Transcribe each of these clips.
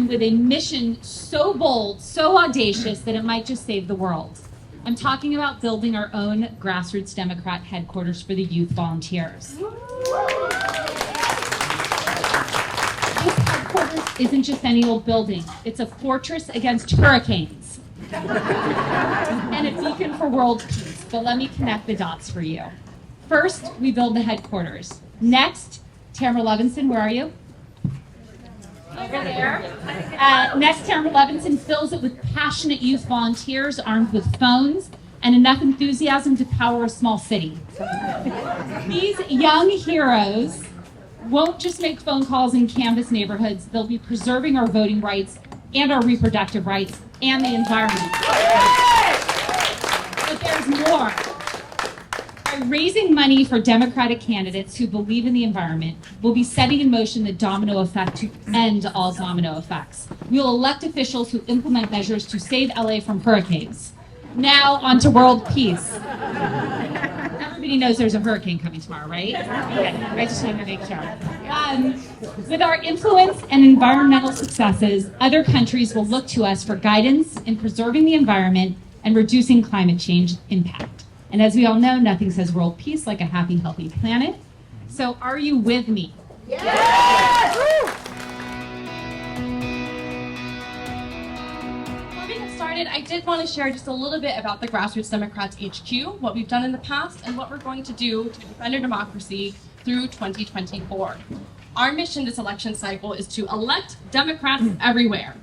With a mission so bold, so audacious that it might just save the world. I'm talking about building our own Grassroots Democrat headquarters for the youth volunteers. This headquarters isn't just any old building. It's a fortress against hurricanes and a beacon for world peace. But let me connect the dots for you. First, we build the headquarters. Next, Tamara Levinson, where are you? Over there. Next, Tamara Levinson fills it with passionate youth volunteers armed with phones and enough enthusiasm to power a small city. These young heroes won't just make phone calls in canvas neighborhoods. They'll be preserving our voting rights and our reproductive rights and the environment. But there's more. By raising money for Democratic candidates who believe in the environment, we'll be setting in motion the domino effect to end all domino effects. We'll elect officials who implement measures to save LA from hurricanes. Now, on to world peace. Everybody knows there's a hurricane coming tomorrow, right? Okay, I just wanted to make sure. With our influence and environmental successes, other countries will look to us for guidance in preserving the environment and reducing climate change impact. And as we all know, nothing says world peace like a happy, healthy planet. So are you with me? Yes! Before we get started, I did want to share just a little bit about the Grassroots Democrats HQ, what we've done in the past, and what we're going to do to defend our democracy through 2024. Our mission this election cycle is to elect Democrats everywhere.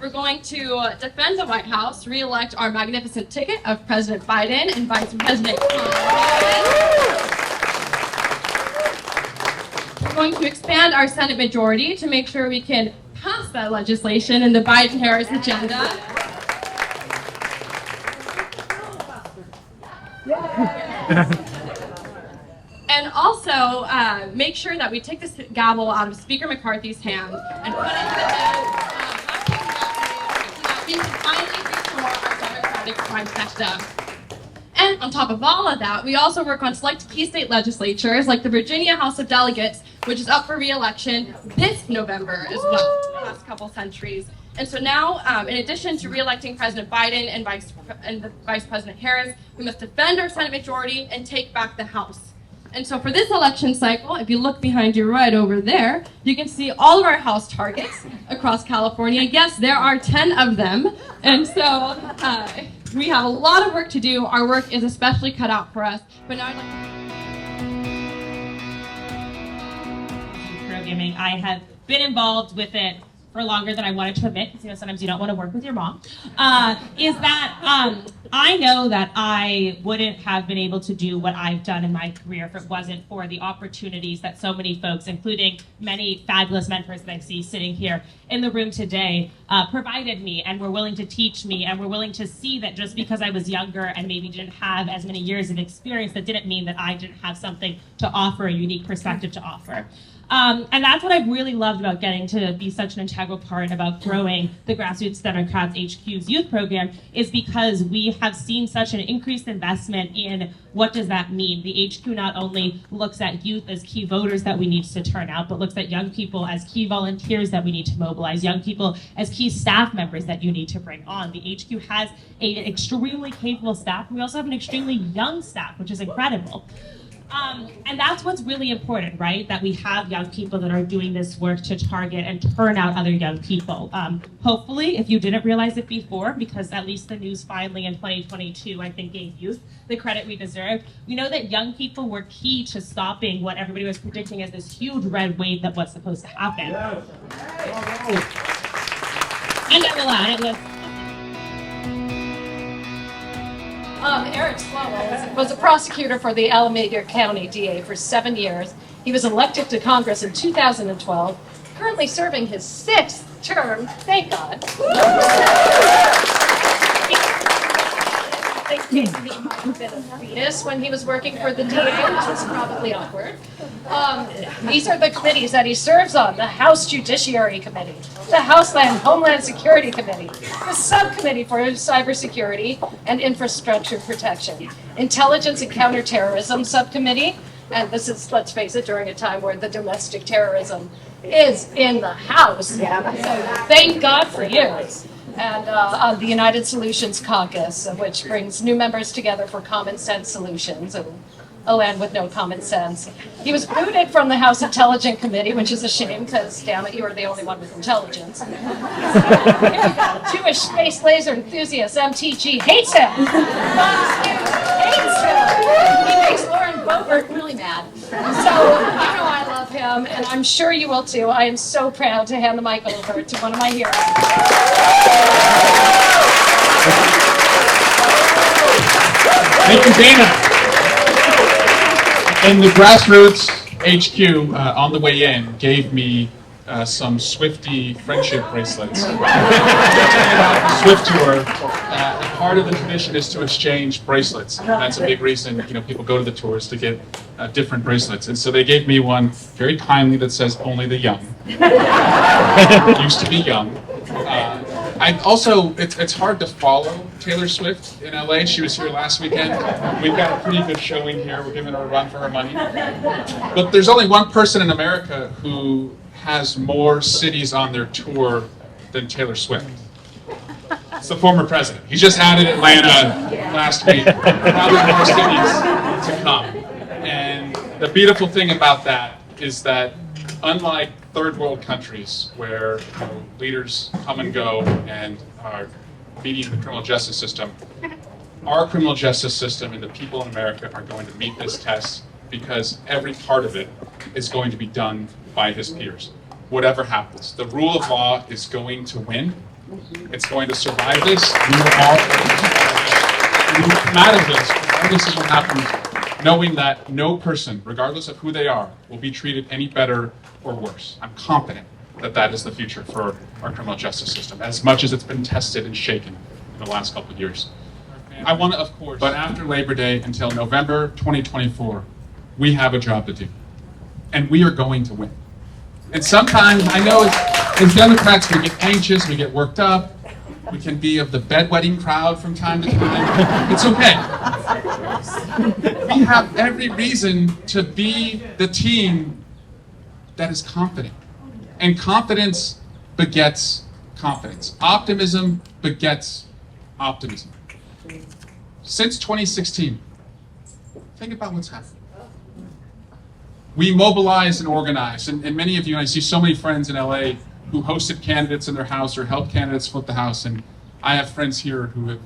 We're going to defend the White House, re-elect our magnificent ticket of President Biden and Vice President Harris. We're going to expand our Senate majority to make sure we can pass that legislation in the Biden-Harris agenda. And also make sure that we take this gavel out of Speaker McCarthy's hand and put it in the hands we can finally restore our democratic trifecta. And on top of all of that, we also work on select key state legislatures like the Virginia House of Delegates, which is up for re-election this November as well, the last couple centuries. And so now, in addition to re-electing President Biden and Vice President Harris, we must defend our Senate majority and take back the House. And so for this election cycle, if you look behind you right over there, you can see all of our House targets across California. Yes, there are 10 of them. And so we have a lot of work to do. Our work is especially cut out for us. But now I'd like to... Programming. I have been involved with it for longer than I wanted to admit, because sometimes you don't want to work with your mom, is that I know that I wouldn't have been able to do what I've done in my career if it wasn't for the opportunities that so many folks, including many fabulous mentors that I see sitting here in the room today, provided me and were willing to teach me and were willing to see that just because I was younger and maybe didn't have as many years of experience, that didn't mean that I didn't have something to offer, a unique perspective to offer. And that's what I've really loved about getting to be such an integral part about growing the Grassroots Democrats HQ's youth program, is because we have seen such an increased investment in what does that mean. The HQ not only looks at youth as key voters that we need to turn out, but looks at young people as key volunteers that we need to mobilize, young people as key staff members that you need to bring on. The HQ has an extremely capable staff. We also have an extremely young staff, which is incredible. And that's what's really important, right? That we have young people that are doing this work to target and turn out other young people. Hopefully, if you didn't realize it before, because at least the news finally in 2022, I think, gave youth the credit we deserve, we know that young people were key to stopping what everybody was predicting as this huge red wave that was supposed to happen. Yes. And it will. Eric Swalwell was a prosecutor for the Alameda County DA for 7 years. He was elected to Congress in 2012, currently serving his 6th term, thank God. I think he might have been a fetus when he was working for the DA, which was probably awkward. These are the committees that he serves on: the House Judiciary Committee, the House Homeland Security Committee, the Subcommittee for Cybersecurity and Infrastructure Protection, Intelligence and Counterterrorism Subcommittee, and this is, let's face it, during a time where the domestic terrorism is in the House. So thank God for you. And on the United Solutions Caucus, which brings new members together for common sense solutions, and a land with no common sense. He was booted from the House Intelligence Committee, which is a shame, because, damn it, you were the only one with intelligence. Here we go. Jewish space laser enthusiast MTG hates him. Fox News hates him. He makes Lauren Boebert really mad. So, you know I love him, and I'm sure you will too. I am so proud to hand the mic over to one of my heroes. Thank you, Dana. And the Grassroots HQ on the way in gave me some Swiftie friendship bracelets. Swift tour. Part of the tradition is to exchange bracelets. And that's a big reason, people go to the tours to get different bracelets. And so they gave me one very kindly that says "Only the young." Used to be young. I also, it's hard to follow Taylor Swift in LA. She was here last weekend. We've got a pretty good showing here. We're giving her a run for her money. But there's only one person in America who has more cities on their tour than Taylor Swift. It's the former president. He just added Atlanta last week. Probably more cities to come. And the beautiful thing about that is that, unlike third world countries where leaders come and go and are beating the criminal justice system, our criminal justice system and the people in America are going to meet this test, because every part of it is going to be done by his peers. Whatever happens, the rule of law is going to win. It's going to survive this. We will all come out of this, regardless of what happens, knowing that no person, regardless of who they are, will be treated any better or worse. I'm confident that that is the future for our criminal justice system, as much as it's been tested and shaken in the last couple of years. I want to, of course, but after Labor Day until November 2024, we have a job to do. And we are going to win. And sometimes, I know as Democrats, we get anxious, we get worked up, we can be of the bedwetting crowd from time to time. It's okay. We have every reason to be the team that is confident. And confidence begets confidence. Optimism begets optimism. Since 2016, think about what's happened. We mobilized and organized, and many of you, and I see so many friends in LA who hosted candidates in their house or helped candidates flip the house, and I have friends here who have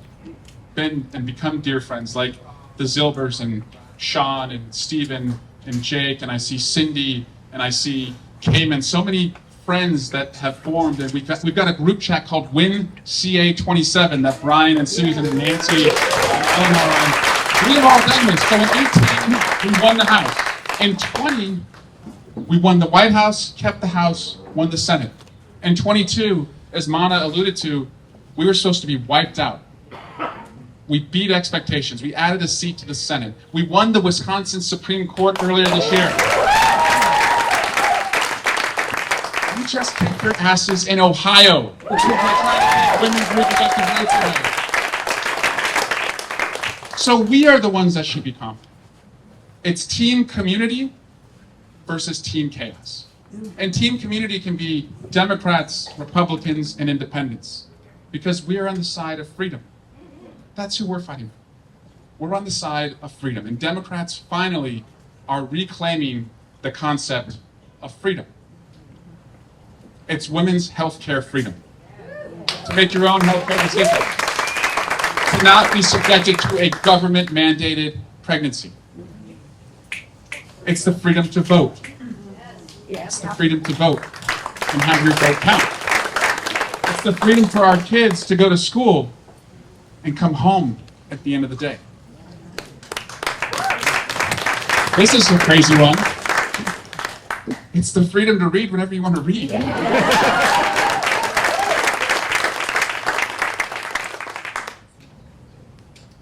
been and become dear friends, like the Zilbers and Sean and Stephen and Jake, and I see Cindy, and I see Cayman, so many friends that have formed, and we've got a group chat called Win CA27 that Brian and Susan and Nancy and Eleanor and we have all done this. So in 18, we won the House. In 20, we won the White House, kept the House, won the Senate. In 22, as Mana alluded to, we were supposed to be wiped out. We beat expectations. We added a seat to the Senate. We won the Wisconsin Supreme Court earlier this year. We just kicked their asses in Ohio, which we're trying to get women's reproductive rights away. So we are the ones that should be confident. It's team community versus team chaos. And team community can be Democrats, Republicans, and independents, because we are on the side of freedom. That's who we're fighting for. We're on the side of freedom. And Democrats finally are reclaiming the concept of freedom. It's women's health care freedom. To make your own health care decision. To not be subjected to a government-mandated pregnancy. It's the freedom to vote. It's the freedom to vote and have your vote count. It's the freedom for our kids to go to school and come home at the end of the day. This is a crazy one. It's the freedom to read whatever you want to read.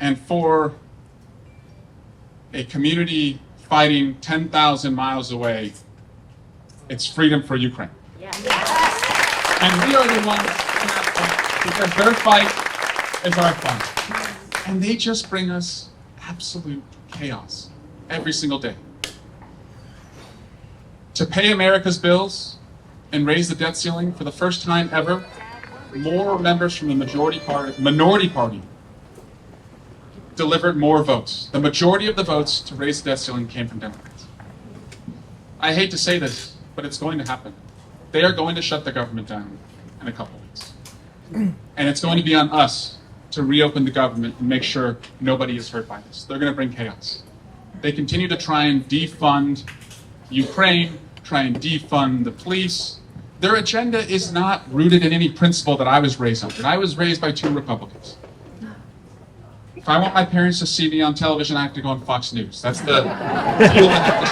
And for a community fighting 10,000 miles away, it's freedom for Ukraine. And we are the ones that have fight, because their fight is our fight. And they just bring us absolute chaos every single day. To pay America's bills and raise the debt ceiling for the first time ever, more members from the minority party delivered more votes. The majority of the votes to raise the debt ceiling came from Democrats. I hate to say this, but it's going to happen. They are going to shut the government down in a couple weeks. And it's going to be on us to reopen the government and make sure nobody is hurt by this. They're going to bring chaos. They continue to try and defund Ukraine, try and defund the police. Their agenda is not rooted in any principle that I was raised under. I was raised by two Republicans. If I want my parents to see me on television, I have to go on Fox News. That's the deal I have to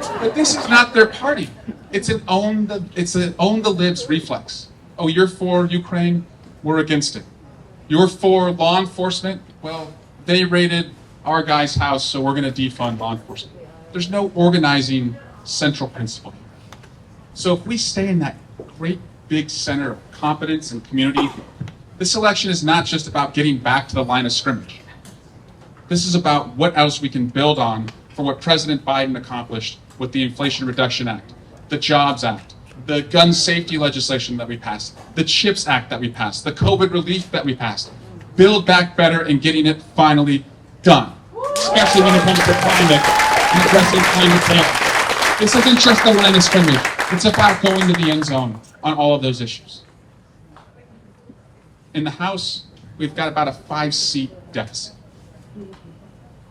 strike. But this is not their party. It's an own the libs reflex. Oh, you're for Ukraine? We're against it. You're for law enforcement? Well, they raided our guy's house, so we're going to defund law enforcement. There's no organizing central principle here. So if we stay in that great big center of competence and community, this election is not just about getting back to the line of scrimmage. This is about what else we can build on for what President Biden accomplished with the Inflation Reduction Act, the Jobs Act, the gun safety legislation that we passed, the CHIPS Act that we passed, the COVID relief that we passed. Build back better and getting it finally done, especially when it comes to climate and addressing climate change. This isn't just the line of scrimmage. It's about going to the end zone on all of those issues. In the House, we've got about a 5-seat deficit.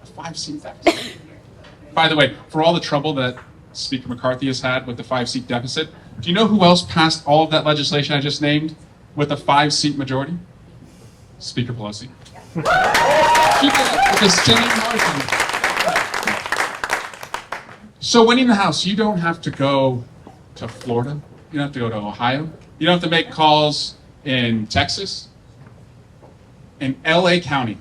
A 5-seat deficit. By the way, for all the trouble that Speaker McCarthy has had with the 5-seat deficit, do you know who else passed all of that legislation I just named with a 5-seat majority? Speaker Pelosi. She did it with the same margin. So winning the House, you don't have to go to Florida. You don't have to go to Ohio. You don't have to make calls in Texas. In LA County,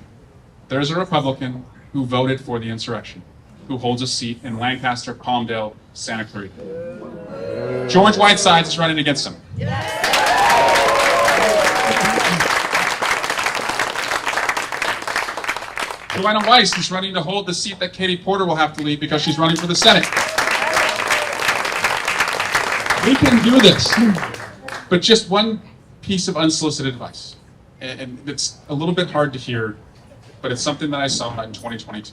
there's a Republican who voted for the insurrection, who holds a seat in Lancaster, Palmdale, Santa Clarita. George Whitesides is running against him. Joanna Weiss is running to hold the seat that Katie Porter will have to leave because she's running for the Senate. We can do this, but just one piece of unsolicited advice. And it's a little bit hard to hear, but it's something that I saw in 2022.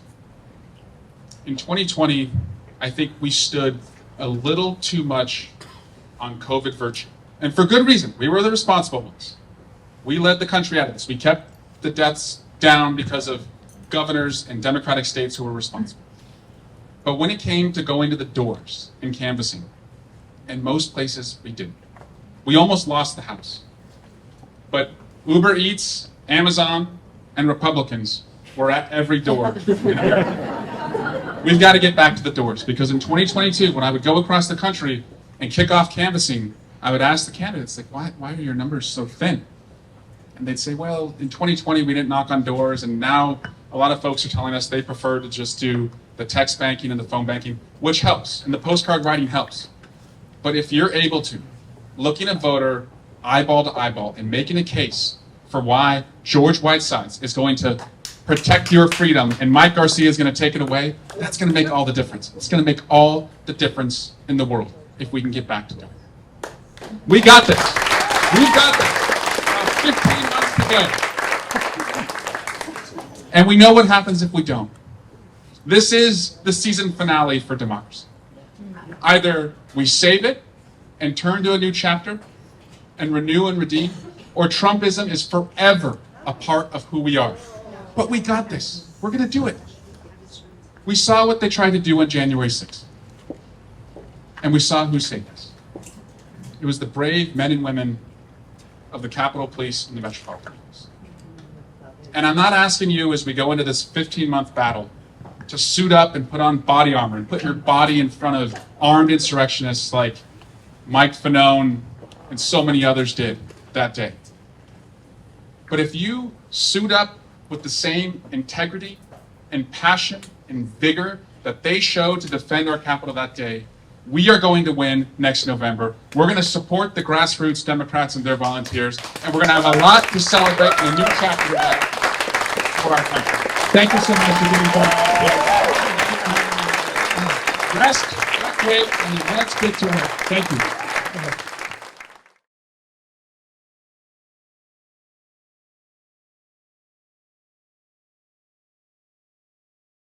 In 2020, I think we stood a little too much on COVID virtue. And for good reason. We were the responsible ones. We led the country out of this. We kept the deaths down because of governors in Democratic states who were responsible. But when it came to going to the doors and canvassing, in most places we didn't. We almost lost the House. But Uber Eats, Amazon, and Republicans were at every door in America. We've got to get back to the doors, because in 2022, when I would go across the country and kick off canvassing, I would ask the candidates, like, why are your numbers so thin? And they'd say, well, in 2020, we didn't knock on doors, and now a lot of folks are telling us they prefer to just do the text banking and the phone banking, which helps, and the postcard writing helps. But if you're able to, looking at a voter eyeball to eyeball and making a case for why George Whitesides is going to protect your freedom and Mike Garcia is going to take it away, that's going to make all the difference. It's going to make all the difference in the world if we can get back to doing it. We got this. We've got this. 15 months to go. And we know what happens if we don't. This is the season finale for democracy. Either we save it and turn to a new chapter and renew and redeem, or Trumpism is forever a part of who we are. But we got this. We're going to do it. We saw what they tried to do on January 6th. And we saw who saved us. It was the brave men and women of the Capitol Police and the Metropolitan Police. And I'm not asking you as we go into this 15-month battle to suit up and put on body armor and put your body in front of armed insurrectionists like Mike Fanone and so many others did that day. But if you suit up with the same integrity and passion and vigor that they showed to defend our capital that day, we are going to win next November. We're going to support the Grassroots Democrats and their volunteers, and we're going to have a lot to celebrate in a new chapter for our country. Thank you so much for being part of this. Rest, get, and let's get to work. Thank you.